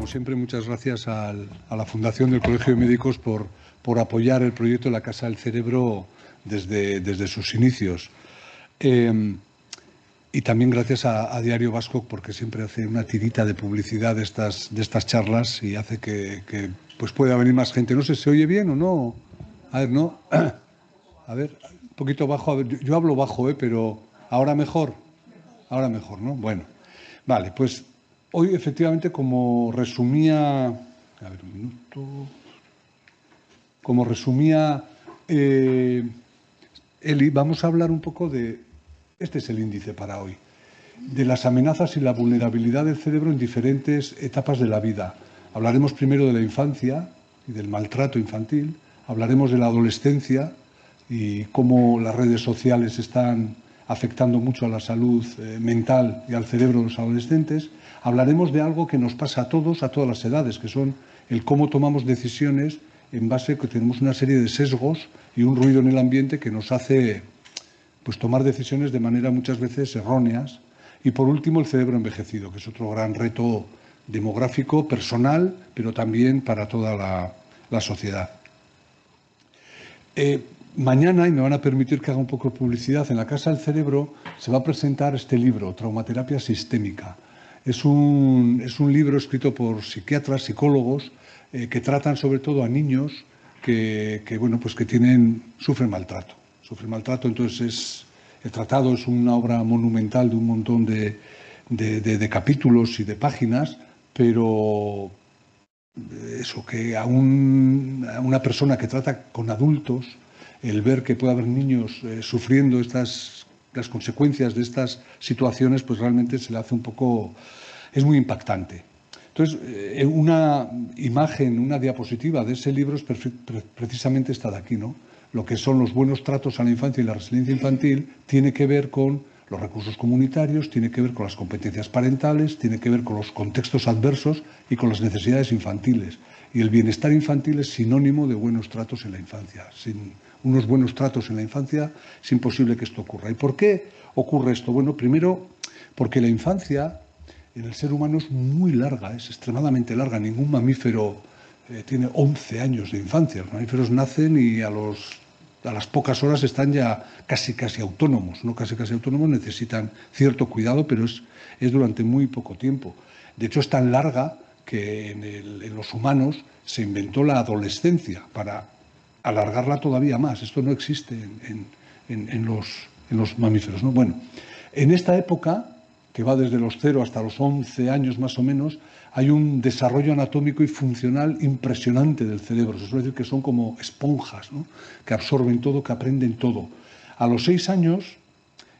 siempre, muchas gracias a la Fundación del Colegio de Médicos por apoyar el proyecto de la Casa del Cerebro desde sus inicios. Y también gracias a Diario Vasco, porque siempre hace una tirita de publicidad de estas charlas y hace que pues pueda venir más gente. No sé, ¿se oye bien o no? A ver, ¿no? A ver, un poquito bajo. A ver, yo hablo bajo, pero ahora mejor. Ahora mejor, ¿no? Bueno, vale, pues hoy efectivamente, como resumía... A ver, un minuto... Como resumía Eli, vamos a hablar un poco de... Este es el índice para hoy. De las amenazas y la vulnerabilidad del cerebro en diferentes etapas de la vida. Hablaremos primero de la infancia y del maltrato infantil. Hablaremos de la adolescencia y cómo las redes sociales están afectando mucho a la salud mental y al cerebro de los adolescentes. Hablaremos de algo que nos pasa a todas las edades, que son el cómo tomamos decisiones en base a que tenemos una serie de sesgos y un ruido en el ambiente que nos hace pues, tomar decisiones de manera muchas veces erróneas. Y por último, el cerebro envejecido, que es otro gran reto demográfico, personal, pero también para toda la sociedad. Mañana, y me van a permitir que haga un poco de publicidad, en la Casa del Cerebro se va a presentar este libro, Traumaterapia Sistémica. Es un libro escrito por psiquiatras, psicólogos, que tratan sobre todo a niños que sufren maltrato. Entonces el tratado es una obra monumental de un montón de capítulos y de páginas, pero eso, que a una persona que trata con adultos, el ver que puede haber niños sufriendo las consecuencias de estas situaciones, pues realmente se le hace un poco... es muy impactante. Entonces, una imagen, una diapositiva de ese libro es precisamente esta de aquí, ¿no? Lo que son los buenos tratos a la infancia y la resiliencia infantil tiene que ver con los recursos comunitarios, tiene que ver con las competencias parentales, tiene que ver con los contextos adversos y con las necesidades infantiles. Y el bienestar infantil es sinónimo de buenos tratos en la infancia. Sin unos buenos tratos en la infancia es imposible que esto ocurra. ¿Y por qué ocurre esto? Bueno, primero, porque la infancia en el ser humano es muy larga, es extremadamente larga. Ningún mamífero tiene 11 años de infancia. Los mamíferos nacen y a las pocas horas están ya casi autónomos. No casi autónomos, necesitan cierto cuidado, pero es durante muy poco tiempo. De hecho, es tan larga que en los humanos se inventó la adolescencia para alargarla todavía más. Esto no existe en los mamíferos, ¿no? Bueno, en esta época, que va desde los 0 hasta los 11 años más o menos, hay un desarrollo anatómico y funcional impresionante del cerebro. Se suele decir que son como esponjas, ¿no? Que absorben todo, que aprenden todo. A los 6 años,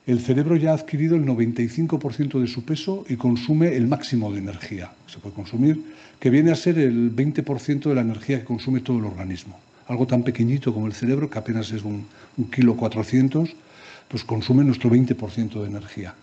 el cerebro ya ha adquirido el 95% de su peso y consume el máximo de energía. Se puede consumir, que viene a ser el 20% de la energía que consume todo el organismo. Algo tan pequeñito como el cerebro, que apenas es 1,4 kilos, pues consume nuestro 20% de energía.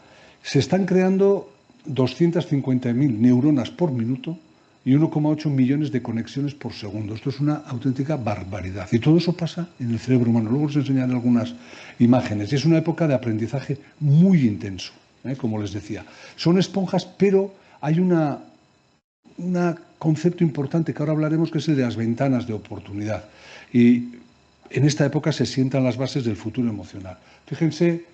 Se están creando 250.000 neuronas por minuto y 1,8 millones de conexiones por segundo. Esto es una auténtica barbaridad. Y todo eso pasa en el cerebro humano. Luego os enseñaré algunas imágenes. Y es una época de aprendizaje muy intenso, como les decía. Son esponjas, pero hay un concepto importante que ahora hablaremos, que es el de las ventanas de oportunidad. Y en esta época se sientan las bases del futuro emocional. Fíjense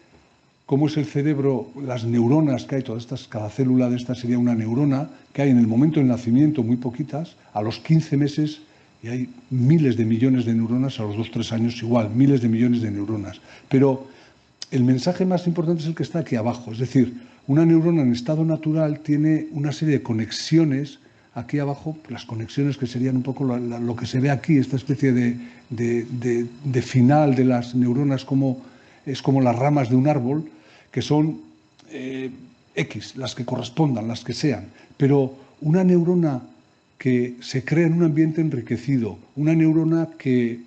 cómo es el cerebro, las neuronas que hay, cada célula de esta sería una neurona, que hay en el momento del nacimiento muy poquitas, a los 15 meses, y hay miles de millones de neuronas, a los 2-3 años igual, miles de millones de neuronas. Pero el mensaje más importante es el que está aquí abajo, es decir, una neurona en estado natural tiene una serie de conexiones aquí abajo, las conexiones que serían un poco lo que se ve aquí, esta especie de final de las neuronas, es como las ramas de un árbol, que son X, las que correspondan, las que sean. Pero una neurona que se crea en un ambiente enriquecido, una neurona que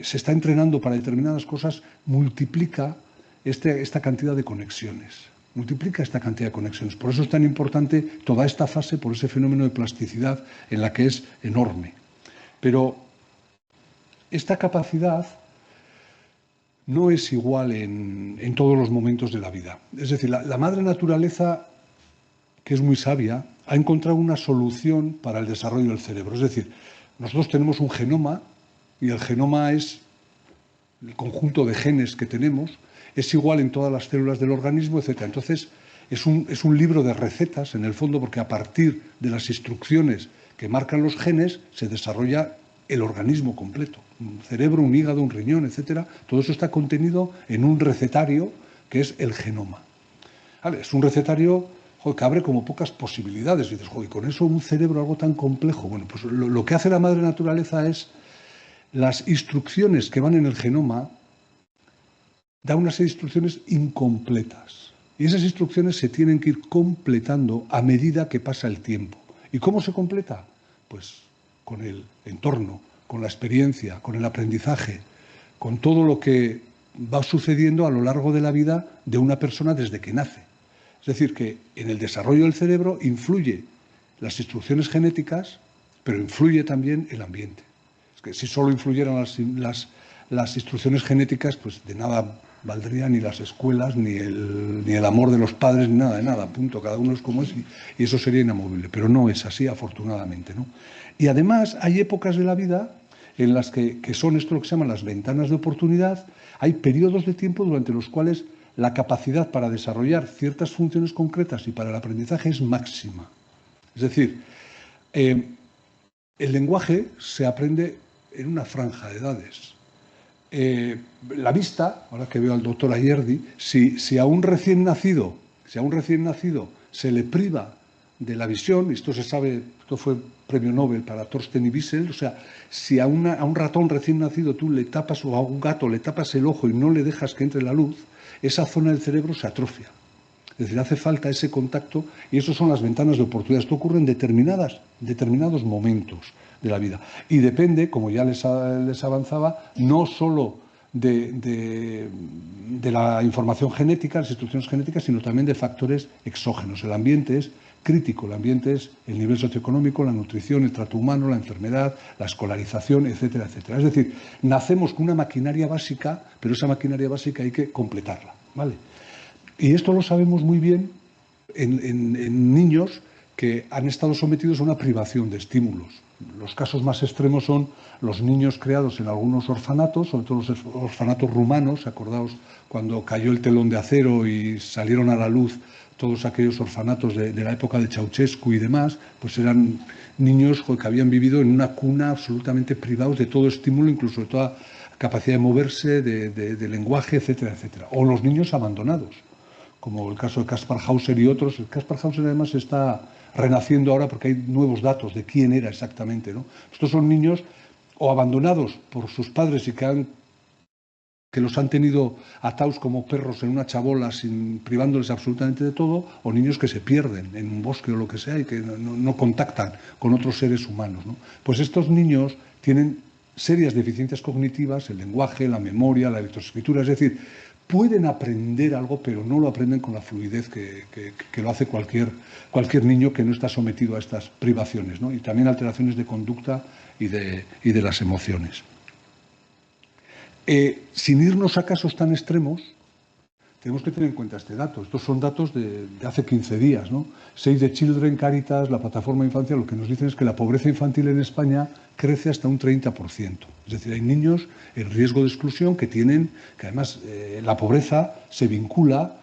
se está entrenando para determinadas cosas, multiplica esta cantidad de conexiones. Por eso es tan importante toda esta fase, por ese fenómeno de plasticidad en la que es enorme. Pero esta capacidad no es igual en todos los momentos de la vida. Es decir, la madre naturaleza, que es muy sabia, ha encontrado una solución para el desarrollo del cerebro. Es decir, nosotros tenemos un genoma y el genoma es el conjunto de genes que tenemos, es igual en todas las células del organismo, etc. Entonces, es un libro de recetas, en el fondo, porque a partir de las instrucciones que marcan los genes se desarrolla el organismo completo. Un cerebro, un hígado, un riñón, etc. Todo eso está contenido en un recetario que es el genoma. ¿Vale? Es un recetario que abre como pocas posibilidades. Y dices, joder, con eso un cerebro algo tan complejo. Bueno, pues lo que hace la madre naturaleza es las instrucciones que van en el genoma, da unas instrucciones incompletas. Y esas instrucciones se tienen que ir completando a medida que pasa el tiempo. ¿Y cómo se completa? Pues con el entorno, con la experiencia, con el aprendizaje, con todo lo que va sucediendo a lo largo de la vida de una persona desde que nace. Es decir, que en el desarrollo del cerebro influye las instrucciones genéticas, pero influye también el ambiente. Es que si solo influyeran las instrucciones genéticas, pues de nada valdrían ni las escuelas, ni el amor de los padres, ni nada de nada, punto. Cada uno es como es y eso sería inamovible. Pero no es así, afortunadamente, ¿no? Y además hay épocas de la vida en las que son esto lo que se llaman las ventanas de oportunidad. Hay periodos de tiempo durante los cuales la capacidad para desarrollar ciertas funciones concretas y para el aprendizaje es máxima. Es decir, el lenguaje se aprende en una franja de edades. La vista, ahora que veo al doctor Ayerdi, si a un recién nacido se le priva de la visión, y esto se sabe, esto fue premio Nobel para Thorsten y Wiesel, o sea, si a un ratón recién nacido tú le tapas, o a un gato le tapas el ojo y no le dejas que entre la luz, esa zona del cerebro se atrofia. Es decir, hace falta ese contacto y eso son las ventanas de oportunidad. Esto ocurre en determinados momentos de la vida. Y depende, como ya les avanzaba, no solo de la información genética, las instrucciones genéticas, sino también de factores exógenos. El ambiente es crítico, el ambiente es el nivel socioeconómico, la nutrición, el trato humano, la enfermedad, la escolarización, etcétera, etcétera. Es decir, nacemos con una maquinaria básica, pero esa maquinaria básica hay que completarla, ¿vale? Y esto lo sabemos muy bien en niños que han estado sometidos a una privación de estímulos. Los casos más extremos son los niños creados en algunos orfanatos, sobre todo los orfanatos rumanos. Acordaos cuando cayó el telón de acero y salieron a la luz todos aquellos orfanatos de la época de Ceausescu y demás, pues eran niños que habían vivido en una cuna absolutamente privados de todo estímulo, incluso de toda capacidad de moverse, de lenguaje, etcétera, etcétera. O los niños abandonados, como el caso de Kaspar Hauser y otros. El Kaspar Hauser además está renaciendo ahora porque hay nuevos datos de quién era exactamente, ¿no? Estos son niños o abandonados por sus padres y que los han tenido atados como perros en una chabola, privándoles absolutamente de todo, o niños que se pierden en un bosque o lo que sea y que no contactan con otros seres humanos, ¿no? Pues estos niños tienen serias deficiencias cognitivas, el lenguaje, la memoria, la lectoescritura, es decir, pueden aprender algo, pero no lo aprenden con la fluidez que lo hace cualquier niño que no está sometido a estas privaciones, ¿no? Y también alteraciones de conducta y de las emociones. Sin irnos a casos tan extremos, tenemos que tener en cuenta este dato. Estos son datos de hace 15 días, ¿no? Save the Children, Cáritas, la Plataforma Infancia, lo que nos dicen es que la pobreza infantil en España crece hasta un 30%. Es decir, hay niños en riesgo de exclusión que además la pobreza se vincula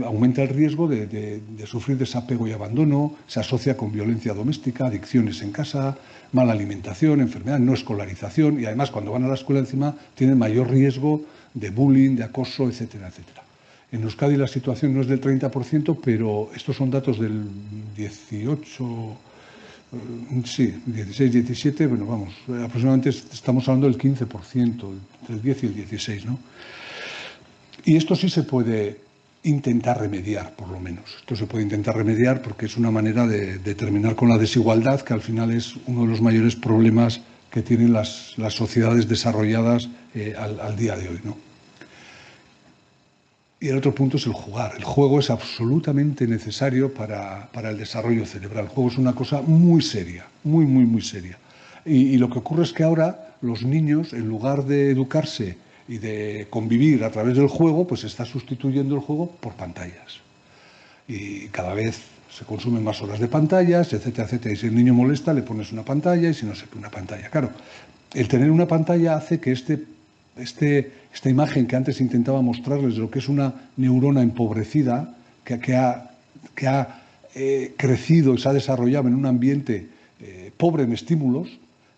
aumenta el riesgo de sufrir desapego y abandono, se asocia con violencia doméstica, adicciones en casa, mala alimentación, enfermedad, no escolarización, y además cuando van a la escuela encima tienen mayor riesgo de bullying, de acoso, etcétera, etcétera. En Euskadi la situación no es del 30%, pero estos son datos del 18, sí, 16, 17, bueno, vamos, aproximadamente estamos hablando del 15%, entre el 10 y el 16, ¿no? Y esto sí se puede intentar remediar, por lo menos. Esto se puede intentar remediar porque es una manera de terminar con la desigualdad, que al final es uno de los mayores problemas que tienen las sociedades desarrolladas al día de hoy, ¿no? Y el otro punto es el jugar. El juego es absolutamente necesario para el desarrollo cerebral. El juego es una cosa muy seria, muy, muy, muy seria. Y lo que ocurre es que ahora los niños, en lugar de educarse y de convivir a través del juego, pues se está sustituyendo el juego por pantallas. Y cada vez se consumen más horas de pantallas, etcétera, etcétera. Y si el niño molesta, le pones una pantalla, y si no, se pone una pantalla. Claro, el tener una pantalla hace que esta imagen que antes intentaba mostrarles de lo que es una neurona empobrecida, que ha crecido y se ha desarrollado en un ambiente pobre en estímulos,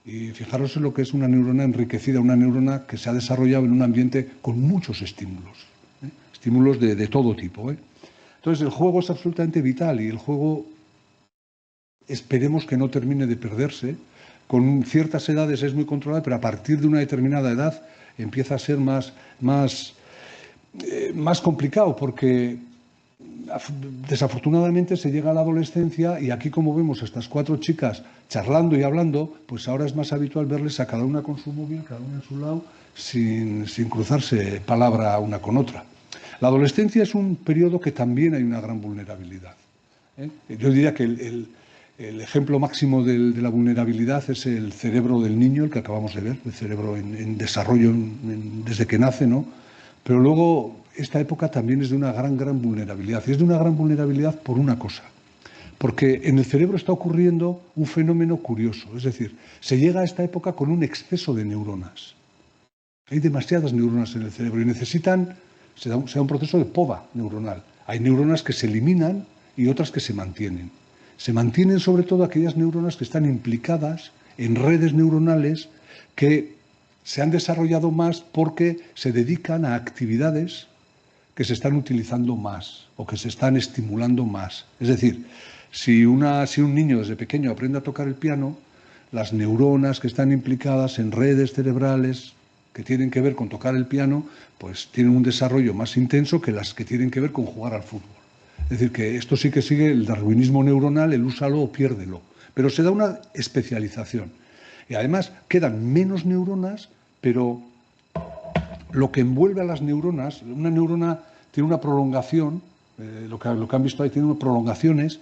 y fijaros en lo que es una neurona enriquecida, una neurona que se ha desarrollado en un ambiente con muchos estímulos, estímulos de todo tipo. Entonces el juego es absolutamente vital y el juego esperemos que no termine de perderse. Con ciertas edades es muy controlado, pero a partir de una determinada edad empieza a ser más complicado porque desafortunadamente se llega a la adolescencia y aquí, como vemos a estas 4 chicas charlando y hablando, pues ahora es más habitual verles a cada una con su móvil, cada una en su lado, sin cruzarse palabra una con otra. La adolescencia es un periodo que también hay una gran vulnerabilidad. Yo diría que el ejemplo máximo de la vulnerabilidad es el cerebro del niño, el que acabamos de ver, el cerebro en desarrollo desde que nace, ¿no? Pero luego esta época también es de una gran vulnerabilidad. Y es de una gran vulnerabilidad por una cosa. Porque en el cerebro está ocurriendo un fenómeno curioso. Es decir, se llega a esta época con un exceso de neuronas. Hay demasiadas neuronas en el cerebro y se da un proceso de poda neuronal. Hay neuronas que se eliminan y otras que se mantienen. Se mantienen sobre todo aquellas neuronas que están implicadas en redes neuronales que se han desarrollado más porque se dedican a actividades que se están utilizando más o que se están estimulando más. Es decir, si un niño desde pequeño aprende a tocar el piano, las neuronas que están implicadas en redes cerebrales que tienen que ver con tocar el piano, pues tienen un desarrollo más intenso que las que tienen que ver con jugar al fútbol. Es decir, que esto sí que sigue el darwinismo neuronal, el úsalo o piérdelo. Pero se da una especialización. Y además quedan menos neuronas, pero lo que envuelve a las neuronas, una neurona tiene una prolongación, lo que han visto ahí tiene prolongaciones,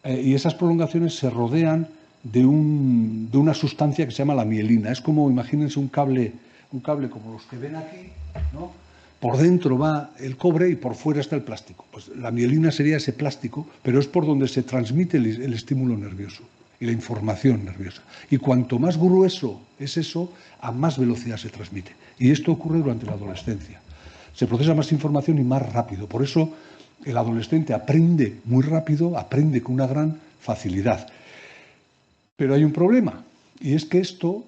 y esas prolongaciones se rodean de una sustancia que se llama la mielina. Es como, imagínense un cable como los que ven aquí, ¿no? Por dentro va el cobre y por fuera está el plástico. Pues la mielina sería ese plástico, pero es por donde se transmite el estímulo nervioso y la información nerviosa. Y cuanto más grueso es eso, a más velocidad se transmite. Y esto ocurre durante la adolescencia. Se procesa más información y más rápido. Por eso el adolescente aprende muy rápido, aprende con una gran facilidad. Pero hay un problema, y es que esto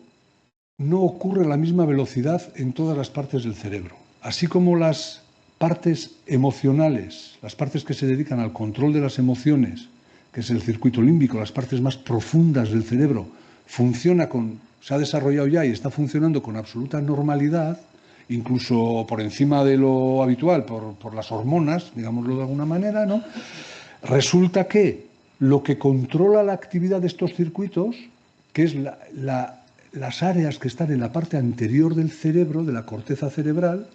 no ocurre a la misma velocidad en todas las partes del cerebro. Así como las partes emocionales, las partes que se dedican al control de las emociones, que es el circuito límbico, las partes más profundas del cerebro, se ha desarrollado ya y está funcionando con absoluta normalidad, incluso por encima de lo habitual, por las hormonas, digámoslo de alguna manera, ¿no? Resulta que lo que controla la actividad de estos circuitos, que es las áreas que están en la parte anterior del cerebro, de la corteza cerebral,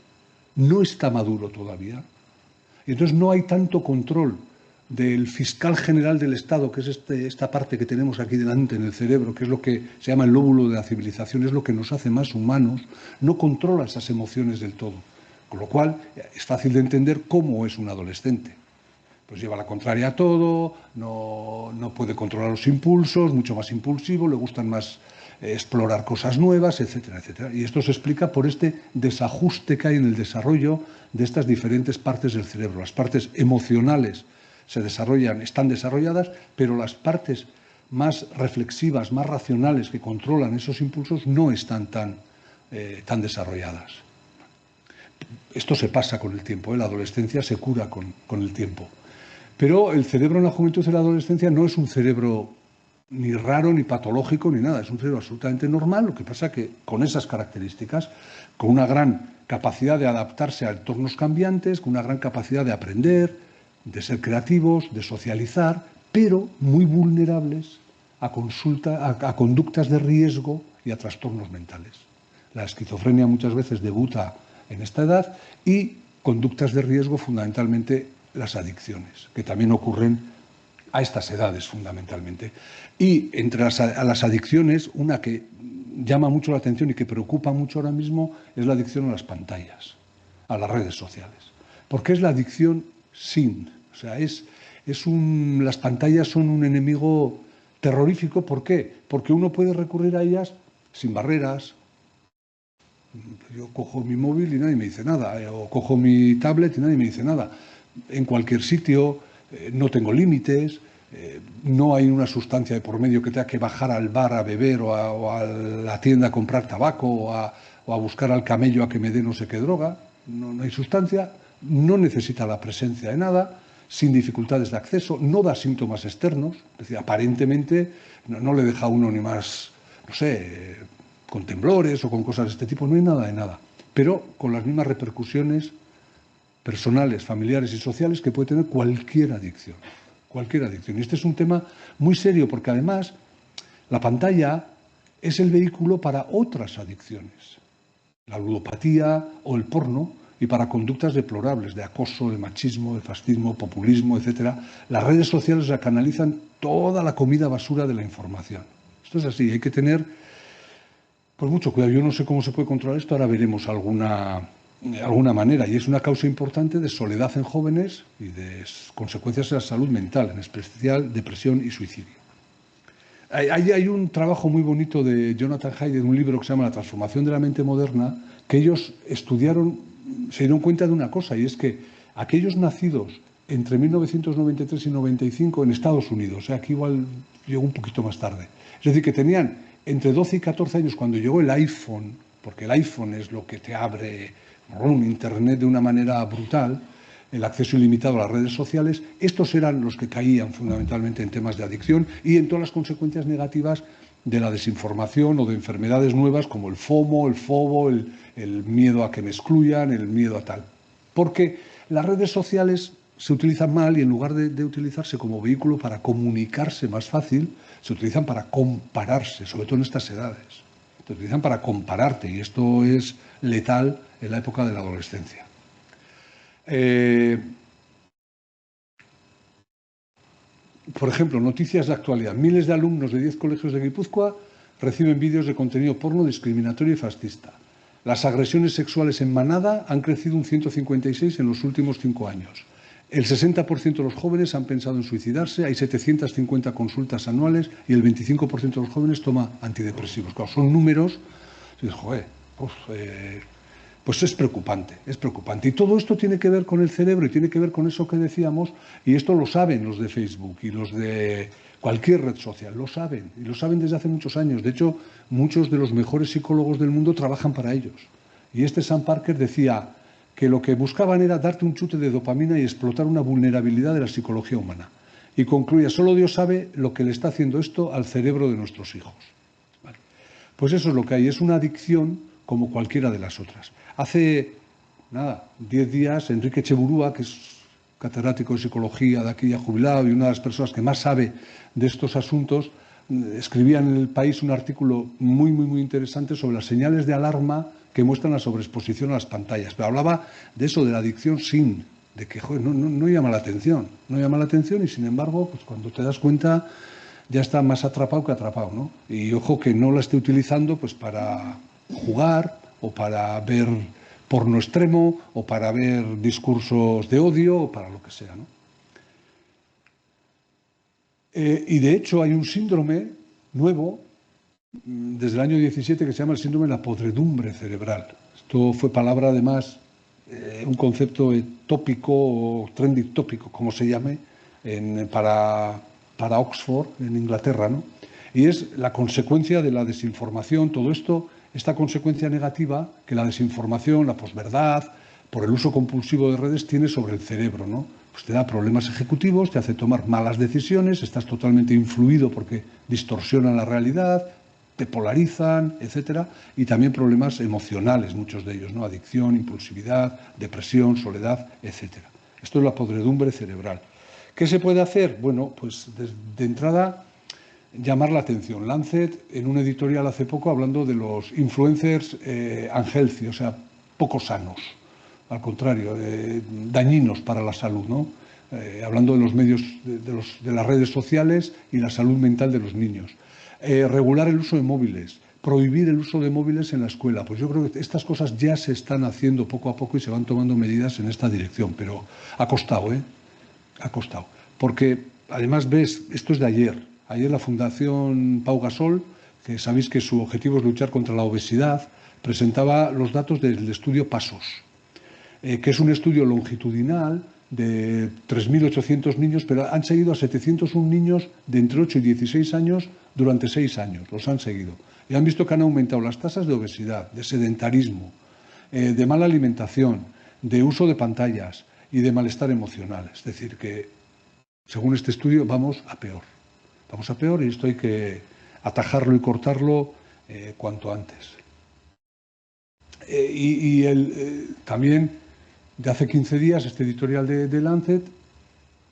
no está maduro todavía. Y entonces no hay tanto control del fiscal general del Estado, que es esta parte que tenemos aquí delante en el cerebro, que es lo que se llama el lóbulo de la civilización, es lo que nos hace más humanos, no controla esas emociones del todo. Con lo cual es fácil de entender cómo es un adolescente. Pues lleva la contraria a todo, no puede controlar los impulsos, mucho más impulsivo, le gustan más explorar cosas nuevas, etcétera, etcétera. Y esto se explica por este desajuste que hay en el desarrollo de estas diferentes partes del cerebro. Las partes emocionales están desarrolladas, pero las partes más reflexivas, más racionales, que controlan esos impulsos, no están tan desarrolladas. Esto se pasa con el tiempo, la adolescencia se cura con el tiempo. Pero el cerebro en la juventud y la adolescencia no es un cerebro ni raro, ni patológico, ni nada. Es un cerebro absolutamente normal, lo que pasa que con esas características, con una gran capacidad de adaptarse a entornos cambiantes, con una gran capacidad de aprender, de ser creativos, de socializar, pero muy vulnerables a conductas de riesgo y a trastornos mentales. La esquizofrenia muchas veces debuta en esta edad y conductas de riesgo fundamentalmente las adicciones, que también ocurren a estas edades fundamentalmente. Y entre las adicciones, una que llama mucho la atención y que preocupa mucho ahora mismo es la adicción a las pantallas, a las redes sociales. Porque es la adicción sin, o sea, es Las pantallas son un enemigo terrorífico. ¿Por qué? Porque uno puede recurrir a ellas sin barreras. Yo cojo mi móvil y nadie me dice nada, o cojo mi tablet y nadie me dice nada. En cualquier sitio, no tengo límites, no hay una sustancia de por medio que tenga que bajar al bar a beber o a la tienda a comprar tabaco o a buscar al camello a que me dé no sé qué droga. No hay sustancia, no necesita la presencia de nada, sin dificultades de acceso, no da síntomas externos, es decir, aparentemente no le deja a uno ni más, no sé, con temblores o con cosas de este tipo, no hay nada de nada, pero con las mismas repercusiones personales, familiares y sociales que puede tener cualquier adicción. Cualquier adicción. Y este es un tema muy serio porque además la pantalla es el vehículo para otras adicciones, la ludopatía o el porno, y para conductas deplorables de acoso, de machismo, de fascismo, populismo, etc. Las redes sociales la canalizan toda la comida basura de la información. Esto es así, hay que tener pues mucho cuidado. Yo no sé cómo se puede controlar esto, ahora veremos alguna manera, y es una causa importante de soledad en jóvenes y de consecuencias en la salud mental, en especial depresión y suicidio. Hay un trabajo muy bonito de Jonathan Haidt, de un libro que se llama La transformación de la mente moderna, que ellos estudiaron, se dieron cuenta de una cosa, y es que aquellos nacidos entre 1993 y 95 en Estados Unidos, aquí igual llegó un poquito más tarde, es decir, que tenían entre 12 y 14 años cuando llegó el iPhone, porque el iPhone es lo que te abre Internet de una manera brutal, el acceso ilimitado a las redes sociales, estos eran los que caían fundamentalmente en temas de adicción y en todas las consecuencias negativas de la desinformación o de enfermedades nuevas como el FOMO, el FOBO, el miedo a que me excluyan, el miedo a tal. Porque las redes sociales se utilizan mal y en lugar de utilizarse como vehículo para comunicarse más fácil, se utilizan para compararse, sobre todo en estas edades. Se utilizan para compararte y esto es letal en la época de la adolescencia. Por ejemplo, noticias de actualidad. Miles de alumnos de 10 colegios de Guipúzcoa reciben vídeos de contenido porno discriminatorio y fascista. Las agresiones sexuales en manada han crecido un 156 en los últimos 5 años. El 60% de los jóvenes han pensado en suicidarse, hay 750 consultas anuales y el 25% de los jóvenes toma antidepresivos. Claro, son números, joder, pues es preocupante, es preocupante. Y todo esto tiene que ver con el cerebro y tiene que ver con eso que decíamos, y esto lo saben los de Facebook y los de cualquier red social, lo saben, y lo saben desde hace muchos años. De hecho, muchos de los mejores psicólogos del mundo trabajan para ellos. Y Sam Parker decía que lo que buscaban era darte un chute de dopamina y explotar una vulnerabilidad de la psicología humana. Y concluía, solo Dios sabe lo que le está haciendo esto al cerebro de nuestros hijos. ¿Vale? Pues eso es lo que hay, es una adicción como cualquiera de las otras. Hace, 10 días, Enrique Echeburúa, que es catedrático de psicología de aquí ya jubilado y una de las personas que más sabe de estos asuntos, escribía en El País un artículo muy, muy, muy interesante sobre las señales de alarma que muestran la sobreexposición a las pantallas. Pero hablaba de eso, de la adicción de que joder, no llama la atención. No llama la atención y, sin embargo, pues cuando te das cuenta ya está más atrapado que atrapado, ¿no? Y ojo que no la esté utilizando pues para jugar o para ver porno extremo o para ver discursos de odio o para lo que sea, ¿no? Y de hecho hay un síndrome nuevo desde el año 17 que se llama el síndrome de la podredumbre cerebral. Esto fue palabra además, un concepto tópico o trending tópico, como se llame, para Oxford, en Inglaterra, ¿no? Y es la consecuencia de la desinformación, todo esto, esta consecuencia negativa que la desinformación, la posverdad, por el uso compulsivo de redes tiene sobre el cerebro, ¿no? Pues te da problemas ejecutivos, te hace tomar malas decisiones, estás totalmente influido porque distorsionan la realidad, te polarizan, etcétera, y también problemas emocionales, muchos de ellos, ¿no? Adicción, impulsividad, depresión, soledad, etcétera. Esto es la podredumbre cerebral. ¿Qué se puede hacer? Bueno, pues de entrada llamar la atención. Lancet, en un editorial hace poco, hablando de los influencers unhealthy, o sea, poco sanos, al contrario, dañinos para la salud, ¿no? Hablando de los medios, de las redes sociales y la salud mental de los niños. Regular el uso de móviles, prohibir el uso de móviles en la escuela. Pues yo creo que estas cosas ya se están haciendo poco a poco y se van tomando medidas en esta dirección, pero ha costado, ¿eh? Ha costado. porque además ves, esto es de ayer. Ayer la Fundación Pau Gasol, que sabéis que su objetivo es luchar contra la obesidad, presentaba los datos del estudio PASOS, que es un estudio longitudinal de 3.800 niños, pero han seguido a 701 niños de entre 8 y 16 años durante 6 años, los han seguido. Y han visto que han aumentado las tasas de obesidad, de sedentarismo, de mala alimentación, de uso de pantallas y de malestar emocional. Es decir, que según este estudio vamos a peor. Vamos a peor y esto hay que atajarlo y cortarlo cuanto antes. También de hace 15 días este editorial de Lancet,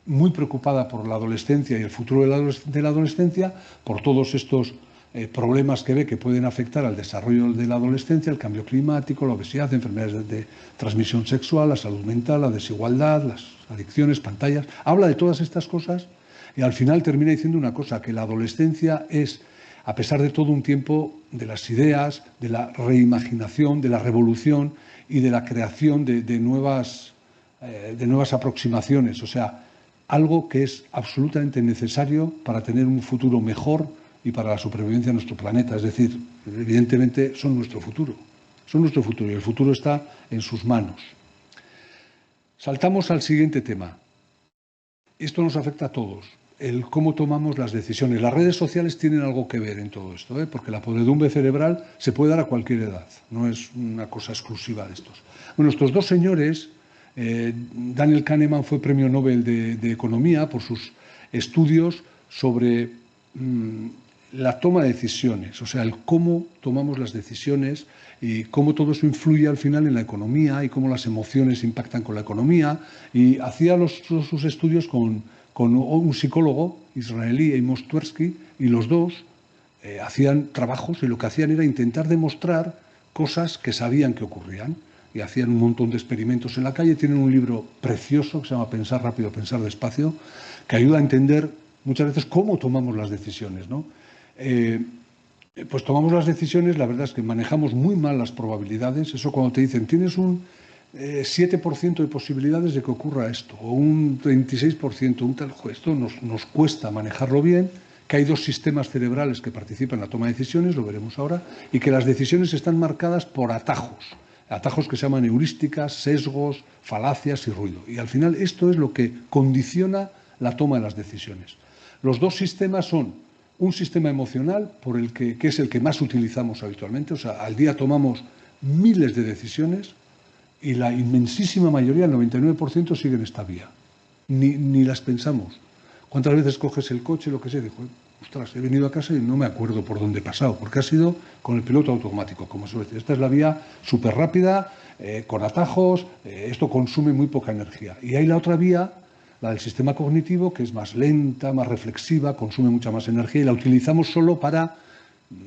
muy preocupada por la adolescencia y el futuro de la adolescencia, por todos estos problemas que ve que pueden afectar al desarrollo de la adolescencia, el cambio climático, la obesidad, enfermedades de transmisión sexual, la salud mental, la desigualdad, las adicciones, pantallas. Habla de todas estas cosas y al final termina diciendo una cosa, que la adolescencia es, a pesar de todo, un tiempo de las ideas, de la reimaginación, de la revolución y de la creación de nuevas aproximaciones. O sea, algo que es absolutamente necesario para tener un futuro mejor y para la supervivencia de nuestro planeta. Es decir, evidentemente son nuestro futuro. Son nuestro futuro y el futuro está en sus manos. Saltamos al siguiente tema. Esto nos afecta a todos. El cómo tomamos las decisiones. Las redes sociales tienen algo que ver en todo esto, porque la podredumbre cerebral se puede dar a cualquier edad, no es una cosa exclusiva de estos. Bueno, estos dos señores, Daniel Kahneman fue premio Nobel de Economía por sus estudios sobre la toma de decisiones, o sea, el cómo tomamos las decisiones y cómo todo eso influye al final en la economía y cómo las emociones impactan con la economía. Y hacía sus estudios con un psicólogo israelí, Amos Tversky, y los dos hacían trabajos y lo que hacían era intentar demostrar cosas que sabían que ocurrían. Y hacían un montón de experimentos en la calle. Tienen un libro precioso que se llama Pensar rápido, pensar despacio, que ayuda a entender muchas veces cómo tomamos las decisiones, ¿no? Pues tomamos las decisiones, la verdad es que manejamos muy mal las probabilidades. Eso cuando te dicen, tienes un 7% de posibilidades de que ocurra esto, o un 26%, un tal, esto nos cuesta manejarlo bien, que hay dos sistemas cerebrales que participan en la toma de decisiones, lo veremos ahora, y que las decisiones están marcadas por atajos que se llaman heurísticas, sesgos, falacias y ruido. Y al final esto es lo que condiciona la toma de las decisiones. Los dos sistemas son un sistema emocional, que es el que más utilizamos habitualmente, o sea, al día tomamos miles de decisiones y la inmensísima mayoría, el 99%, siguen esta vía. Ni las pensamos. ¿Cuántas veces coges el coche, lo que sea, y digo, ostras, he venido a casa y no me acuerdo por dónde he pasado, porque ha sido con el piloto automático, como suele decir. Esta es la vía súper rápida, con atajos, esto consume muy poca energía. Y hay la otra vía, la del sistema cognitivo, que es más lenta, más reflexiva, consume mucha más energía y la utilizamos solo para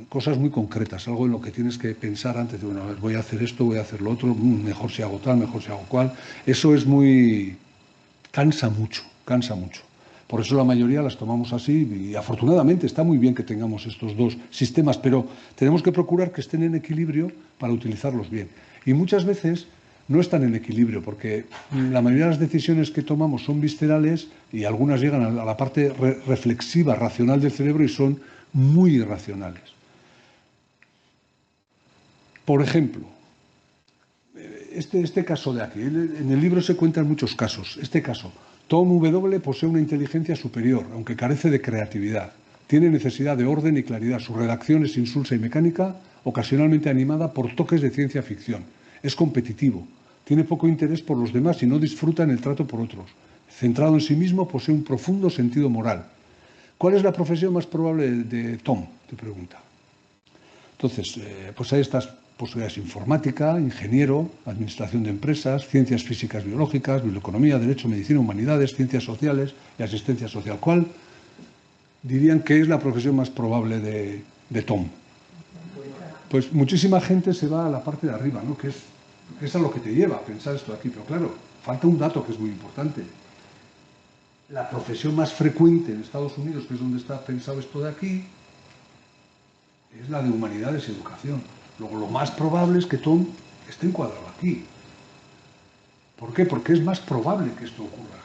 cosas muy concretas, algo en lo que tienes que pensar antes de, bueno, a ver, voy a hacer esto, voy a hacer lo otro, mejor si hago tal, mejor si hago cual. Eso es cansa mucho, cansa mucho. Por eso la mayoría las tomamos así y afortunadamente está muy bien que tengamos estos dos sistemas, pero tenemos que procurar que estén en equilibrio para utilizarlos bien. Y muchas veces no están en equilibrio porque la mayoría de las decisiones que tomamos son viscerales y algunas llegan a la parte reflexiva, racional del cerebro y son muy irracionales. Por ejemplo, este caso de aquí, en el libro se cuentan muchos casos. Este caso, Tom W. posee una inteligencia superior, aunque carece de creatividad. Tiene necesidad de orden y claridad. Su redacción es insulsa y mecánica, ocasionalmente animada por toques de ciencia ficción. Es competitivo. Tiene poco interés por los demás y no disfruta en el trato por otros. Centrado en sí mismo, posee un profundo sentido moral. ¿Cuál es la profesión más probable de Tom? Te pregunta. Entonces, pues hay estas posibilidades: informática, ingeniero, administración de empresas, ciencias físicas biológicas, bioeconomía, derecho, medicina, humanidades, ciencias sociales y asistencia social. ¿Cuál dirían que es la profesión más probable de Tom? Pues muchísima gente se va a la parte de arriba, ¿no? Que es a lo que te lleva a pensar esto de aquí. Pero claro, falta un dato que es muy importante. La profesión más frecuente en Estados Unidos, que es donde está pensado esto de aquí, es la de humanidades y educación. Luego, lo más probable es que Tom esté encuadrado aquí. ¿Por qué? Porque es más probable que esto ocurra.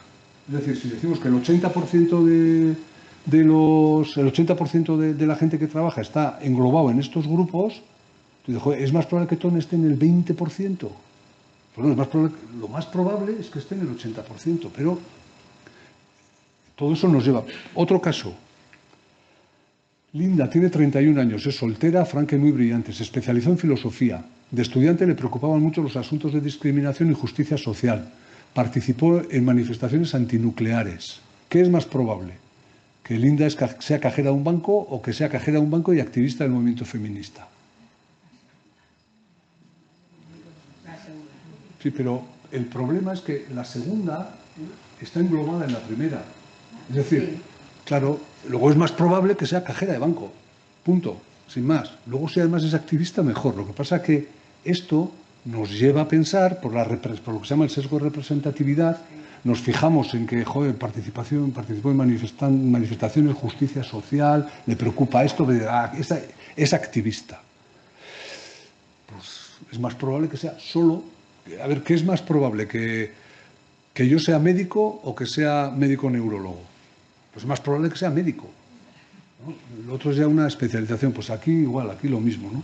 Es decir, si decimos que el 80% el 80% de la gente que trabaja está englobado en estos grupos, tú dices, joder, es más probable que Tom esté en el 20%. Pues no, lo más probable es que esté en el 80%, pero todo eso nos lleva. Otro caso. Linda tiene 31 años, es soltera, franca y muy brillante. Se especializó en filosofía. De estudiante le preocupaban mucho los asuntos de discriminación y justicia social. Participó en manifestaciones antinucleares. ¿Qué es más probable? ¿Que Linda sea cajera de un banco o que sea cajera de un banco y activista del movimiento feminista? Sí, pero el problema es que la segunda está englobada en la primera. Es decir, claro, luego es más probable que sea cajera de banco. Punto. Sin más. Luego, si además es activista, mejor. Lo que pasa es que esto nos lleva a pensar, por lo que se llama el sesgo de representatividad, nos fijamos en que, joder, participó en manifestaciones, justicia social, le preocupa esto, es activista. Pues es más probable que sea solo. A ver, ¿qué es más probable? ¿Que yo sea médico o que sea médico neurólogo? Pues es más probable que sea médico, ¿no? Lo otro es ya una especialización. Pues aquí igual, aquí lo mismo, ¿no?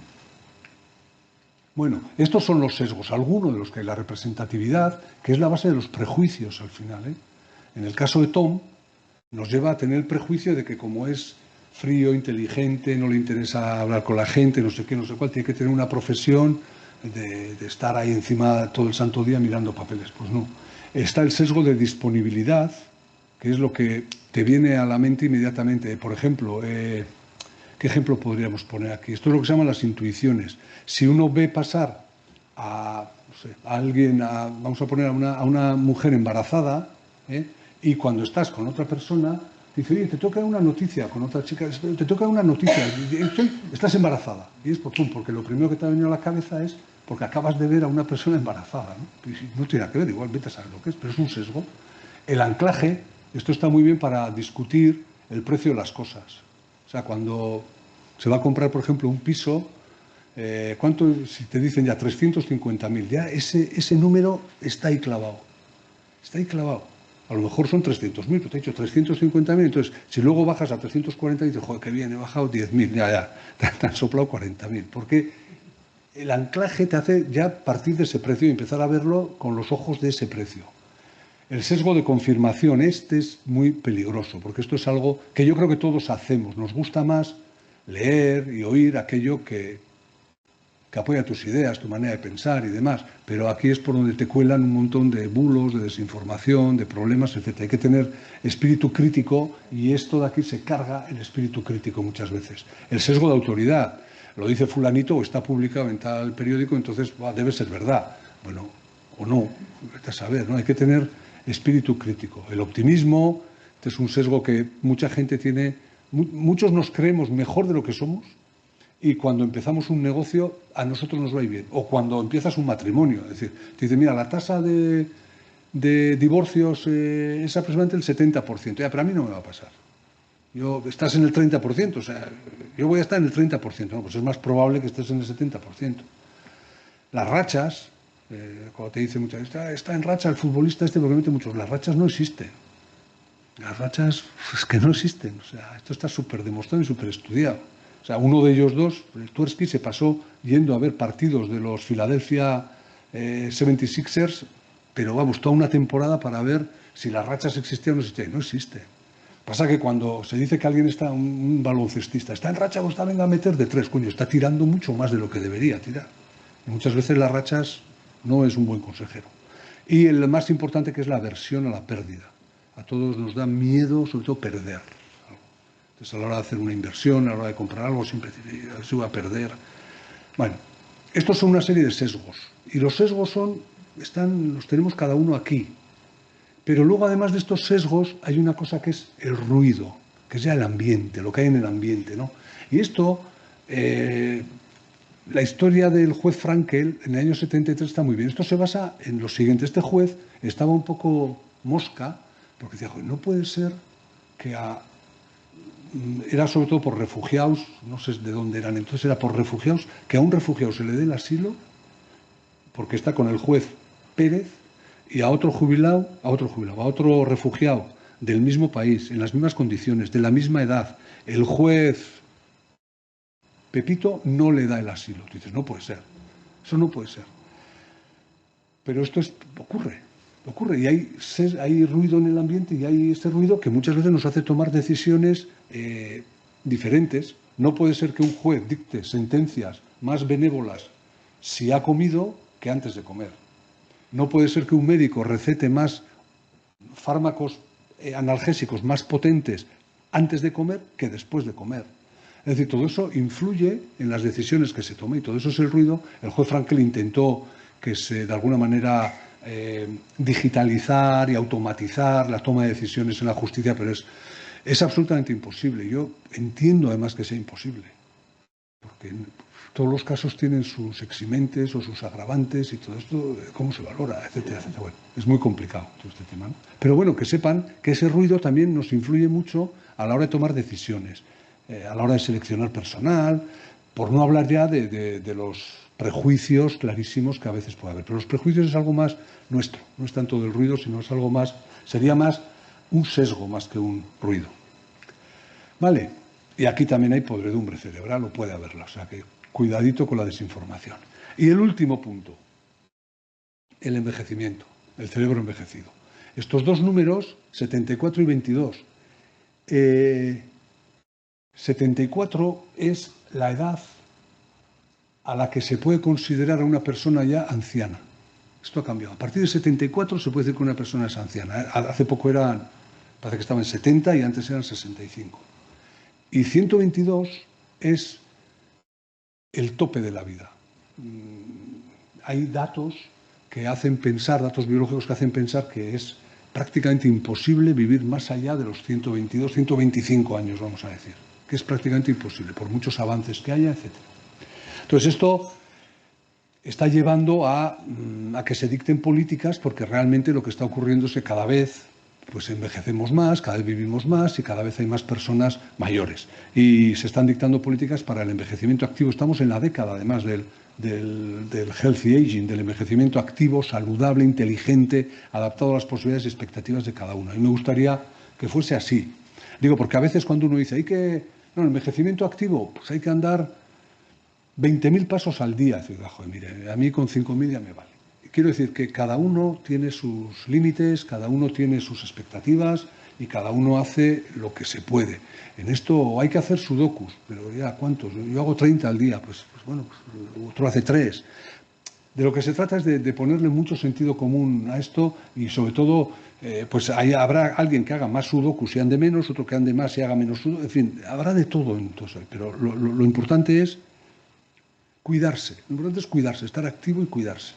Bueno, estos son los sesgos, algunos de los que hay. La representatividad, que es la base de los prejuicios al final, ¿eh? En el caso de Tom, nos lleva a tener el prejuicio de que como es frío, inteligente, no le interesa hablar con la gente, no sé qué, no sé cuál, tiene que tener una profesión de estar ahí encima todo el santo día mirando papeles. Pues no. Está el sesgo de disponibilidad, que es lo que te viene a la mente inmediatamente. Por ejemplo, ¿qué ejemplo podríamos poner aquí? Esto es lo que se llaman las intuiciones. Si uno ve pasar a alguien, vamos a poner a una mujer embarazada, y cuando estás con otra persona, dice, oye, te toca una noticia con otra chica, te toca una noticia, estás embarazada. Y es porque lo primero que te ha venido a la cabeza es porque acabas de ver a una persona embarazada, ¿no? Y no tiene nada que ver, igual vete a saber lo que es, pero es un sesgo. El anclaje, esto está muy bien para discutir el precio de las cosas. O sea, cuando se va a comprar, por ejemplo, un piso, ¿cuánto? Si te dicen ya 350.000, ya ese número está ahí clavado. Está ahí clavado. A lo mejor son 300.000, pero te he dicho 350.000, entonces si luego bajas a 340 y dices, joder, qué bien, he bajado 10.000, ya, te han soplado 40.000. Porque el anclaje te hace ya partir de ese precio y empezar a verlo con los ojos de ese precio. El sesgo de confirmación, este es muy peligroso, porque esto es algo que yo creo que todos hacemos. Nos gusta más leer y oír aquello que apoya tus ideas, tu manera de pensar y demás, pero aquí es por donde te cuelan un montón de bulos, de desinformación, de problemas, etc. Hay que tener espíritu crítico y esto de aquí se carga el espíritu crítico muchas veces. El sesgo de autoridad, lo dice fulanito o está publicado en tal periódico, entonces debe ser verdad. Bueno, o no, vete a saber, ¿no? Hay que tener espíritu crítico. El optimismo, este es un sesgo que mucha gente tiene, muchos nos creemos mejor de lo que somos, y cuando empezamos un negocio a nosotros nos va bien. O cuando empiezas un matrimonio. Es decir, te dicen, mira, la tasa de divorcios es aproximadamente el 70%. Ya, pero a mí no me va a pasar. Estás en el 30%, o sea, yo voy a estar en el 30%. No, pues es más probable que estés en el 70%. Las rachas, cuando te dicen muchas veces, está en racha el futbolista este porque mete muchos. Las rachas no existen. Las rachas es que no existen. O sea, esto está súper demostrado y súper estudiado. O sea, uno de ellos dos, el Tversky, se pasó yendo a ver partidos de los Philadelphia 76ers, pero vamos, toda una temporada para ver si las rachas existían o no existían. No existe. Pasa que cuando se dice que alguien está, un baloncestista, está en racha o está, venga a meter de tres, coño, está tirando mucho más de lo que debería tirar. Y muchas veces las rachas no es un buen consejero. Y el más importante, que es la aversión a la pérdida. A todos nos da miedo, sobre todo, perder. Entonces, a la hora de hacer una inversión, a la hora de comprar algo, siempre se va a perder. Bueno, estos son una serie de sesgos. Y los sesgos los tenemos cada uno aquí. Pero luego, además de estos sesgos, hay una cosa que es el ruido, que es ya el ambiente, lo que hay en el ambiente, ¿no? Y esto, la historia del juez Frankel en el año 73 está muy bien. Esto se basa en lo siguiente. Este juez estaba un poco mosca, porque decía, no puede ser que era sobre todo por refugiados, no sé de dónde eran, entonces era por refugiados, que a un refugiado se le dé el asilo porque está con el juez Pérez y a otro jubilado, a otro refugiado del mismo país, en las mismas condiciones, de la misma edad, el juez Pepito no le da el asilo. Tú dices, no puede ser, eso no puede ser. Pero esto ocurre y hay ruido en el ambiente y hay este ruido que muchas veces nos hace tomar decisiones diferentes. No puede ser que un juez dicte sentencias más benévolas si ha comido que antes de comer. No puede ser que un médico recete más fármacos analgésicos más potentes antes de comer que después de comer. Es decir, todo eso influye en las decisiones que se toman y todo eso es el ruido. El juez Frankel intentó que se, de alguna manera, digitalizar y automatizar la toma de decisiones en la justicia, pero es absolutamente imposible. Yo entiendo además que sea imposible, porque todos los casos tienen sus eximentes o sus agravantes y todo esto, cómo se valora, etcétera, etcétera. Bueno, es muy complicado todo este tema, ¿no? Pero bueno, que sepan que ese ruido también nos influye mucho a la hora de tomar decisiones, a la hora de seleccionar personal, por no hablar ya de los prejuicios clarísimos que a veces puede haber. Pero los prejuicios es algo más nuestro, no es tanto del ruido, sino es algo más, sería más un sesgo más que un ruido. Vale, y aquí también hay podredumbre cerebral, o puede haberla, o sea que cuidadito con la desinformación. Y el último punto, el envejecimiento, el cerebro envejecido. Estos dos números, 74 y 22. 74 es la edad a la que se puede considerar a una persona ya anciana. Esto ha cambiado. A partir de 74 se puede decir que una persona es anciana. Hace poco parece que estaba en 70 y antes eran 65. Y 122 es el tope de la vida. Hay datos que hacen pensar, datos biológicos que hacen pensar que es prácticamente imposible vivir más allá de los 122, 125 años, vamos a decir, que es prácticamente imposible, por muchos avances que haya, etc. Entonces, esto está llevando a que se dicten políticas, porque realmente lo que está ocurriendo es que cada vez pues envejecemos más, cada vez vivimos más y cada vez hay más personas mayores. Y se están dictando políticas para el envejecimiento activo. Estamos en la década, además, del healthy aging, del envejecimiento activo, saludable, inteligente, adaptado a las posibilidades y expectativas de cada uno. Y me gustaría que fuese así. Digo, porque a veces cuando uno dice, el envejecimiento activo, pues hay que andar 20.000 pasos al día. Digo, mire, a mí con 5.000 ya me vale. Quiero decir que cada uno tiene sus límites, cada uno tiene sus expectativas y cada uno hace lo que se puede. En esto hay que hacer sudokus, pero ya, ¿cuántos? Yo hago 30 al día, pues bueno, otro hace 3. De lo que se trata es de ponerle mucho sentido común a esto y sobre todo, pues habrá alguien que haga más sudokus y ande menos, otro que ande más y haga menos sudokus, en fin, habrá de todo entonces, pero lo importante es cuidarse, lo importante es cuidarse, estar activo y cuidarse.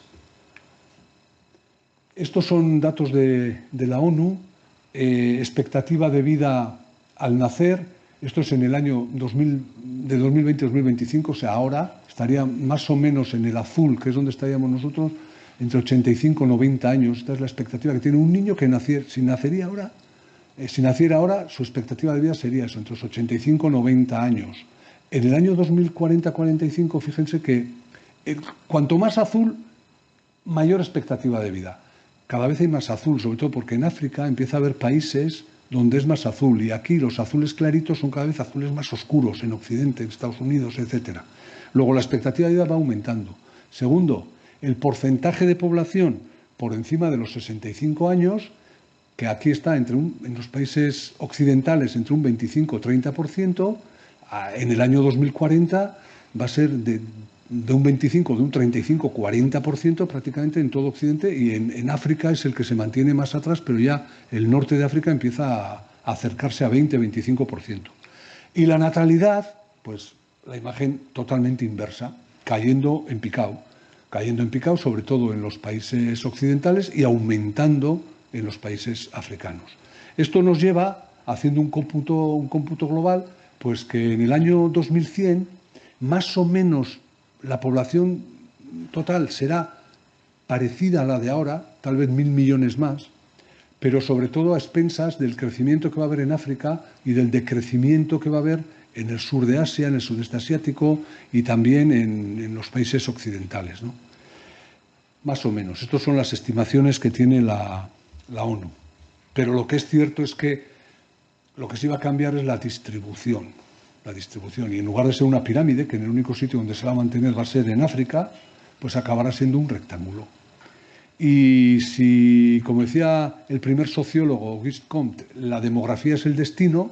Estos son datos de la ONU, expectativa de vida al nacer, esto es en el año de 2020-2025, o sea, ahora estaría más o menos en el azul, que es donde estaríamos nosotros, entre 85 y 90 años. Esta es la expectativa que tiene un niño que si naciera ahora, su expectativa de vida sería eso, entre los 85 y 90 años. En el año 2040-45, fíjense que cuanto más azul, mayor expectativa de vida. Cada vez hay más azul, sobre todo porque en África empieza a haber países donde es más azul y aquí los azules claritos son cada vez azules más oscuros en Occidente, en Estados Unidos, etc. Luego la expectativa de vida va aumentando. Segundo, el porcentaje de población por encima de los 65 años, que aquí está en los países occidentales entre un 25 o 30%, en el año 2040 va a ser de un 25, de un 35, 40% prácticamente en todo Occidente, y en África es el que se mantiene más atrás, pero ya el norte de África empieza a acercarse a 20, 25%. Y la natalidad, pues la imagen totalmente inversa, cayendo en picado sobre todo en los países occidentales y aumentando en los países africanos. Esto nos lleva, haciendo un cómputo global, pues que en el año 2100 más o menos la población total será parecida a la de ahora, tal vez 1.000 millones más, pero sobre todo a expensas del crecimiento que va a haber en África y del decrecimiento que va a haber en el sur de Asia, en el sudeste asiático y también en los países occidentales, ¿no? más o menos. Estas son las estimaciones que tiene la ONU. Pero lo que es cierto es que lo que sí va a cambiar es la distribución. La distribución. Y en lugar de ser una pirámide, que en el único sitio donde se va a mantener va a ser en África, pues acabará siendo un rectángulo. Y si, como decía el primer sociólogo, Auguste Comte, la demografía es el destino,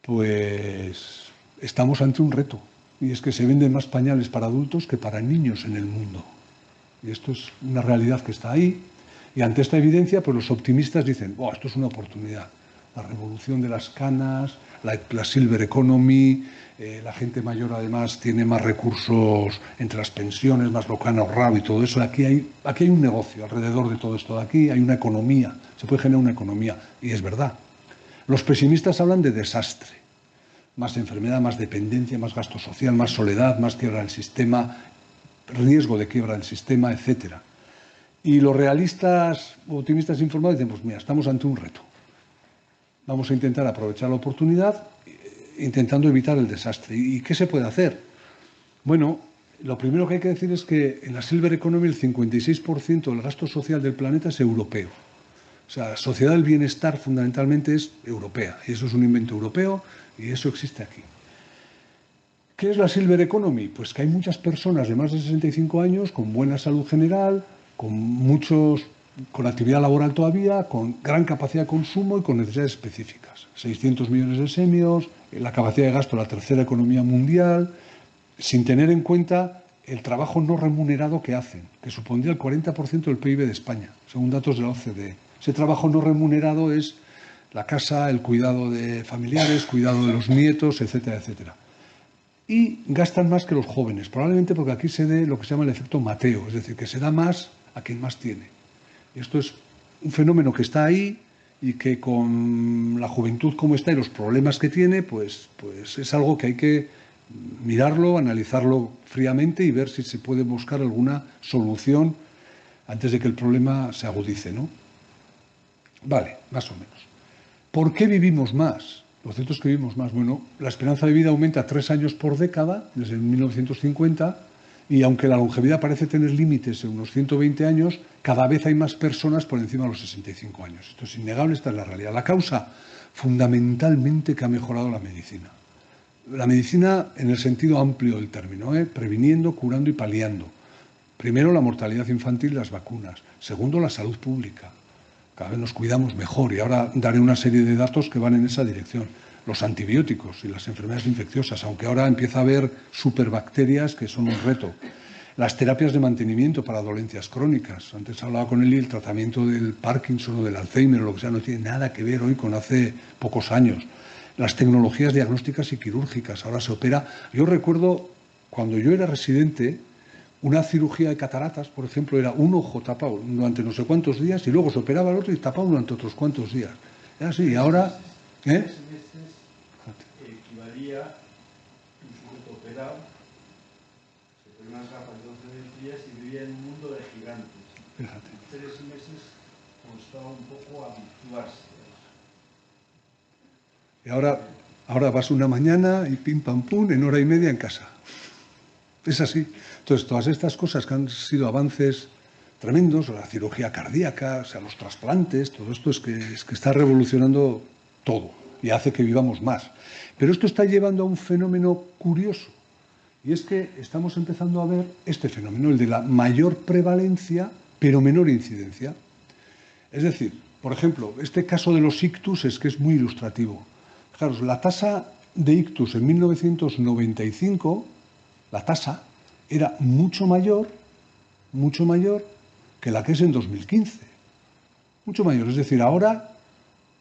pues estamos ante un reto. Y es que se venden más pañales para adultos que para niños en el mundo. Y esto es una realidad que está ahí. Y ante esta evidencia, pues los optimistas dicen, oh, esto es una oportunidad. La revolución de las canas, la silver economy, la gente mayor además tiene más recursos entre las pensiones, más lo que han ahorrado y todo eso. Aquí hay un negocio alrededor de todo esto de aquí, hay una economía, se puede generar una economía. Y es verdad. Los pesimistas hablan de desastre. Más enfermedad, más dependencia, más gasto social, más soledad, más quiebra del sistema, riesgo de quiebra del sistema, etcétera. Y los realistas, optimistas informados dicen, pues mira, estamos ante un reto. Vamos a intentar aprovechar la oportunidad intentando evitar el desastre. ¿Y qué se puede hacer? Bueno, lo primero que hay que decir es que en la Silver Economy el 56% del gasto social del planeta es europeo. O sea, la sociedad del bienestar fundamentalmente es europea. Y eso es un invento europeo y eso existe aquí. ¿Qué es la Silver Economy? Pues que hay muchas personas de más de 65 años con buena salud general, con actividad laboral todavía, con gran capacidad de consumo y con necesidades específicas. 600 millones de seniors, la capacidad de gasto de la tercera economía mundial, sin tener en cuenta el trabajo no remunerado que hacen, que supondría el 40% del PIB de España, según datos de la OCDE. Ese trabajo no remunerado es la casa, el cuidado de familiares, cuidado de los nietos, etcétera, etcétera. Y gastan más que los jóvenes, probablemente porque aquí se dé lo que se llama el efecto Mateo, es decir, que se da más a quien más tiene. Y esto es un fenómeno que está ahí y que con la juventud como está y los problemas que tiene, pues es algo que hay que mirarlo, analizarlo fríamente y ver si se puede buscar alguna solución antes de que el problema se agudice, ¿no? Vale, más o menos. ¿Por qué vivimos más? Lo cierto es que vivimos más. Bueno, la esperanza de vida aumenta 3 años por década, desde 1950, y aunque la longevidad parece tener límites en unos 120 años, cada vez hay más personas por encima de los 65 años. Esto es innegable, esta es la realidad. La causa, fundamentalmente, que ha mejorado la medicina. La medicina en el sentido amplio del término, previniendo, curando y paliando. Primero, la mortalidad infantil y las vacunas. Segundo, la salud pública. Cada vez nos cuidamos mejor y ahora daré una serie de datos que van en esa dirección. Los antibióticos y las enfermedades infecciosas, aunque ahora empieza a haber superbacterias que son un reto. Las terapias de mantenimiento para dolencias crónicas. Antes hablaba con él y el tratamiento del Parkinson o del Alzheimer o lo que sea no tiene nada que ver hoy con hace pocos años. Las tecnologías diagnósticas y quirúrgicas. Ahora se opera. Yo recuerdo cuando yo era residente, una cirugía de cataratas, por ejemplo, era un ojo tapado durante no sé cuántos días y luego se operaba el otro y tapado durante otros cuantos días. Era así, y ahora... 3 meses equivalía un sujeto operado, se ponía unas gafas de 12 días y vivía en un mundo de gigantes. Fíjate. 3 meses costaba un poco habituarse. Y ahora vas una mañana y pim pam pum, en hora y media en casa. Es así. Entonces, todas estas cosas que han sido avances tremendos, la cirugía cardíaca, o sea, los trasplantes, todo esto es que está revolucionando todo y hace que vivamos más. Pero esto está llevando a un fenómeno curioso, y es que estamos empezando a ver este fenómeno, el de la mayor prevalencia, pero menor incidencia. Es decir, por ejemplo, este caso de los ictus es que es muy ilustrativo. Fijaros, la tasa de ictus en 1995, la tasa era mucho mayor que la que es en 2015. Mucho mayor, es decir, ahora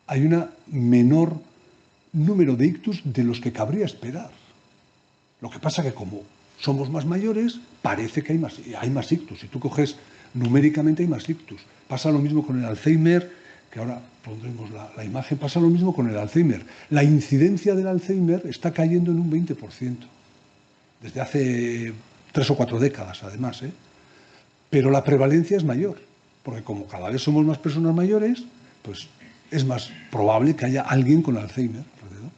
hay un menor número de ictus de los que cabría esperar. Lo que pasa que como somos más mayores, parece que hay más ictus. Si tú coges numéricamente hay más ictus. Pasa lo mismo con el Alzheimer, que ahora pondremos la imagen, pasa lo mismo con el Alzheimer. La incidencia del Alzheimer está cayendo en un 20%. Desde hace 3 o 4 décadas, además, Pero la prevalencia es mayor, porque como cada vez somos más personas mayores, pues es más probable que haya alguien con Alzheimer alrededor.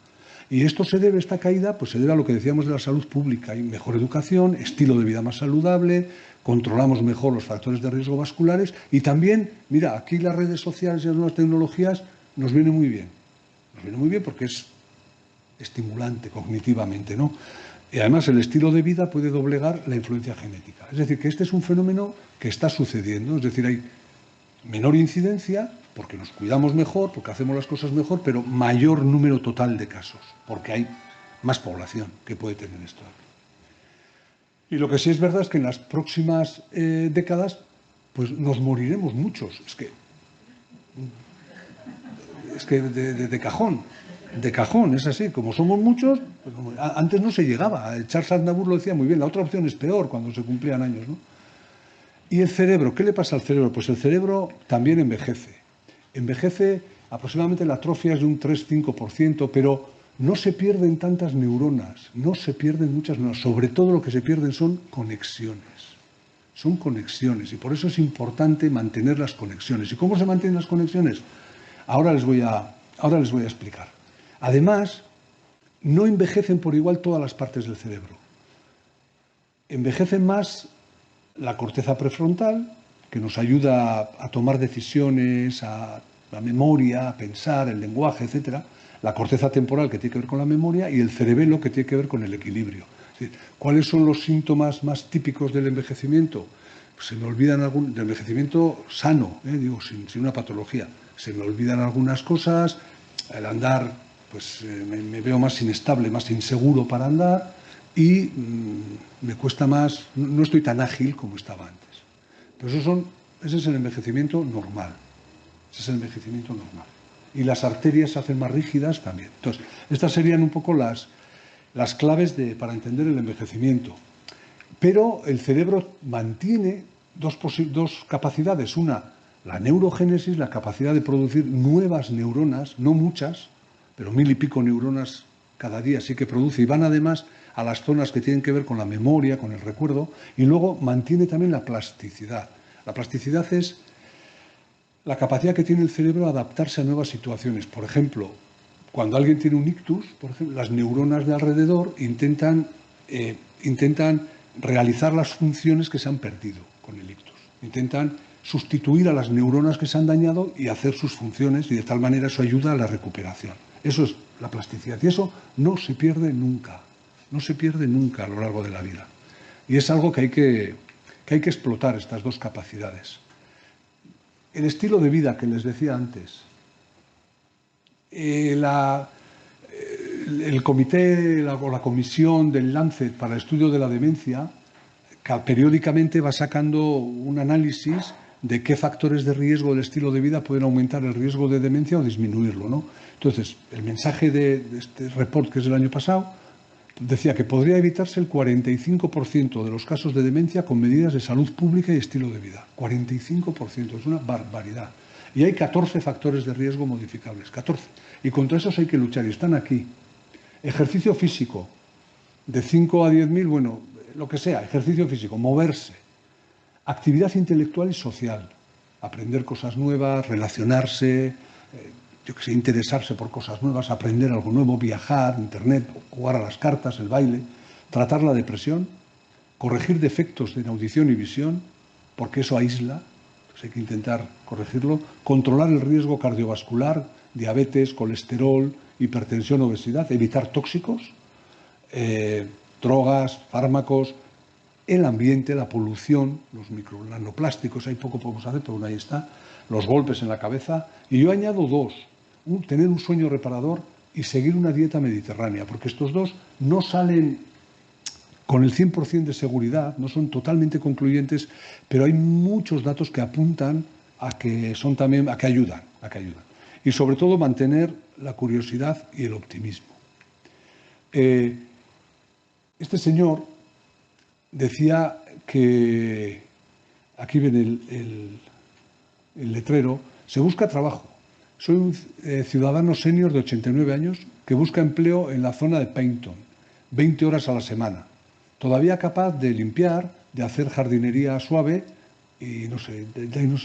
Y esto se debe, esta caída, pues se debe a lo que decíamos de la salud pública. Hay mejor educación, estilo de vida más saludable, controlamos mejor los factores de riesgo vasculares y también, mira, aquí las redes sociales y las nuevas tecnologías nos viene muy bien. Nos viene muy bien porque es estimulante cognitivamente, ¿no? Y además el estilo de vida puede doblegar la influencia genética. Es decir, que este es un fenómeno que está sucediendo. Es decir, hay menor incidencia porque nos cuidamos mejor, porque hacemos las cosas mejor, pero mayor número total de casos, porque hay más población que puede tener esto. Y lo que sí es verdad es que en las próximas décadas pues nos moriremos muchos. Es que de cajón, es así. Como somos muchos, pues antes no se llegaba. Charles Aznavour lo decía muy bien, la otra opción es peor cuando se cumplían años, ¿no? Y el cerebro, ¿qué le pasa al cerebro? Pues el cerebro también envejece. Envejece aproximadamente, la atrofia es de un 3-5%, pero no se pierden tantas neuronas, no se pierden muchas neuronas. Sobre todo lo que se pierden son conexiones. Son conexiones y por eso es importante mantener las conexiones. ¿Y cómo se mantienen las conexiones? Ahora les voy a explicar. Además, no envejecen por igual todas las partes del cerebro. Envejecen más la corteza prefrontal, que nos ayuda a tomar decisiones, a la memoria, a pensar, el lenguaje, etc. La corteza temporal, que tiene que ver con la memoria, y el cerebelo, que tiene que ver con el equilibrio. Es decir, ¿cuáles son los síntomas más típicos del envejecimiento? Pues se me olvidan del envejecimiento sano, digo, sin una patología. Se me olvidan algunas cosas, el andar, pues me veo más inestable, más inseguro para andar y me cuesta más, no estoy tan ágil como estaba antes. Pero ese es el envejecimiento normal. Ese es el envejecimiento normal. Y las arterias se hacen más rígidas también. Entonces, estas serían un poco las claves para entender el envejecimiento. Pero el cerebro mantiene dos capacidades. Una, la neurogénesis, la capacidad de producir nuevas neuronas, no muchas, pero 1000 y pico neuronas cada día sí que produce, y van además a las zonas que tienen que ver con la memoria, con el recuerdo, y luego mantiene también la plasticidad. La plasticidad es la capacidad que tiene el cerebro de adaptarse a nuevas situaciones. Por ejemplo, cuando alguien tiene un ictus, por ejemplo, las neuronas de alrededor intentan realizar las funciones que se han perdido con el ictus. Intentan sustituir a las neuronas que se han dañado y hacer sus funciones, y de tal manera eso ayuda a la recuperación. Eso es la plasticidad, y eso no se pierde nunca. No se pierde nunca a lo largo de la vida. Y es algo que hay que explotar, estas dos capacidades. El estilo de vida que les decía antes. El comité o la comisión del Lancet para el estudio de la demencia periódicamente va sacando un análisis de qué factores de riesgo del estilo de vida pueden aumentar el riesgo de demencia o disminuirlo, ¿no? Entonces, el mensaje de este report, que es del año pasado, decía que podría evitarse el 45% de los casos de demencia con medidas de salud pública y estilo de vida. 45%, es una barbaridad. Y hay 14 factores de riesgo modificables, 14. Y contra esos hay que luchar, y están aquí. Ejercicio físico, de 5 a 10.000, bueno, lo que sea, ejercicio físico, moverse. Actividad intelectual y social, aprender cosas nuevas, relacionarse, interesarse por cosas nuevas, aprender algo nuevo, viajar, internet, jugar a las cartas, el baile, tratar la depresión, corregir defectos de audición y visión, porque eso aísla, pues hay que intentar corregirlo, controlar el riesgo cardiovascular, diabetes, colesterol, hipertensión, obesidad, evitar tóxicos, drogas, fármacos, el ambiente, la polución, los nanoclásticos, hay poco podemos hacer, pero ahí está, los golpes en la cabeza. Y yo añado dos, tener un sueño reparador y seguir una dieta mediterránea, porque estos dos no salen con el 100% de seguridad, no son totalmente concluyentes, pero hay muchos datos que apuntan a que ayudan. Y sobre todo mantener la curiosidad y el optimismo. Este señor decía que, aquí viene el letrero, se busca trabajo. Soy un ciudadano senior de 89 años que busca empleo en la zona de Paignton, 20 horas a la semana. Todavía capaz de limpiar, de hacer jardinería suave y no sé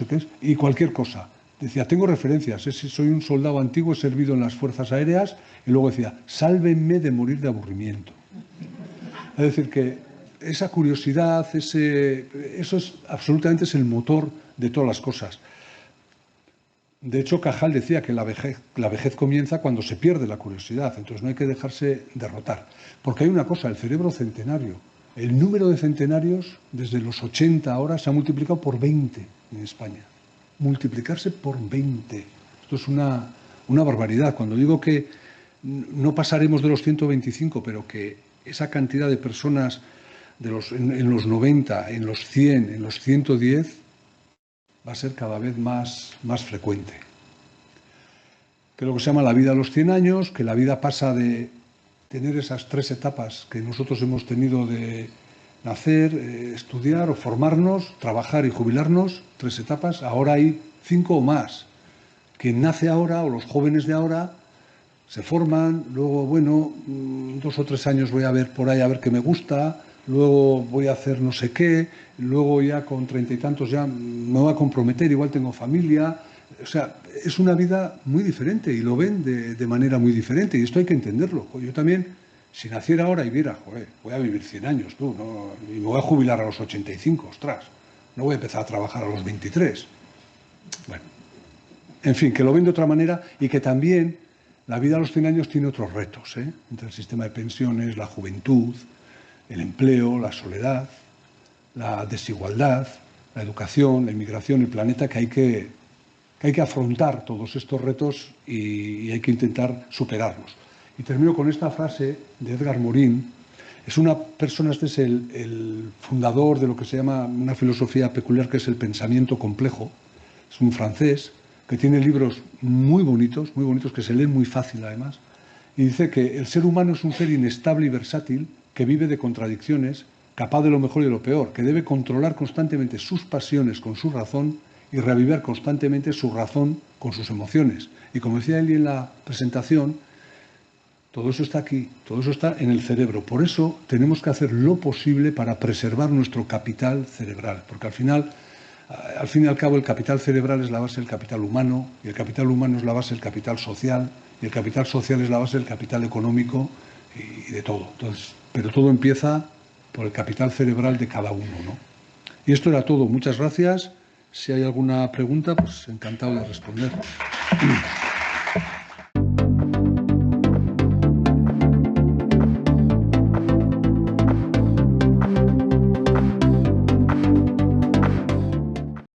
qué es, y cualquier cosa. decía, tengo referencias, soy un soldado antiguo, he servido en las Fuerzas Aéreas, y luego decía, sálvenme de morir de aburrimiento. Es decir, que esa curiosidad, eso es absolutamente es el motor de todas las cosas. De hecho, Cajal decía que la vejez comienza cuando se pierde la curiosidad, entonces no hay que dejarse derrotar. Porque hay una cosa, el cerebro centenario. El número de centenarios desde los 80 ahora se ha multiplicado por 20 en España. Multiplicarse por 20. Esto es una barbaridad. Cuando digo que no pasaremos de los 125, pero que esa cantidad de personas en los 90, en los 100, en los 110, va a ser cada vez más frecuente. Que lo que se llama la vida a los 100 años, que la vida pasa de tener esas 3 etapas que nosotros hemos tenido de nacer, estudiar o formarnos, trabajar y jubilarnos, 3 etapas, ahora hay 5 o más. Quien nace ahora o los jóvenes de ahora se forman, luego, bueno, 2 o 3 años voy a ver por ahí a ver qué me gusta, luego voy a hacer no sé qué, luego ya con 30 y tantos ya me voy a comprometer, igual tengo familia. O sea, es una vida muy diferente y lo ven de manera muy diferente y esto hay que entenderlo. Yo también, si naciera ahora y viera, joder, voy a vivir 100 años, tú, ¿no? Y me voy a jubilar a los 85, ostras, no voy a empezar a trabajar a los 23. Bueno, en fin, que lo ven de otra manera y que también la vida a los 100 años tiene otros retos, entre el sistema de pensiones, la juventud, el empleo, la soledad, la desigualdad, la educación, la inmigración, el planeta, que hay que afrontar todos estos retos y hay que intentar superarlos. Y termino con esta frase de Edgar Morin. Es una persona, este es el fundador de lo que se llama una filosofía peculiar que es el pensamiento complejo. Es un francés que tiene libros muy bonitos que se leen muy fácil además. Y dice que el ser humano es un ser inestable y versátil que vive de contradicciones, capaz de lo mejor y de lo peor, que debe controlar constantemente sus pasiones con su razón y reavivar constantemente su razón con sus emociones. Y como decía él en la presentación, todo eso está aquí, todo eso está en el cerebro. Por eso tenemos que hacer lo posible para preservar nuestro capital cerebral, porque al fin y al cabo el capital cerebral es la base del capital humano, y el capital humano es la base del capital social, y el capital social es la base del capital económico y de todo. Entonces, pero todo empieza por el capital cerebral de cada uno, ¿no? Y esto era todo. Muchas gracias. Si hay alguna pregunta, pues encantado de responder.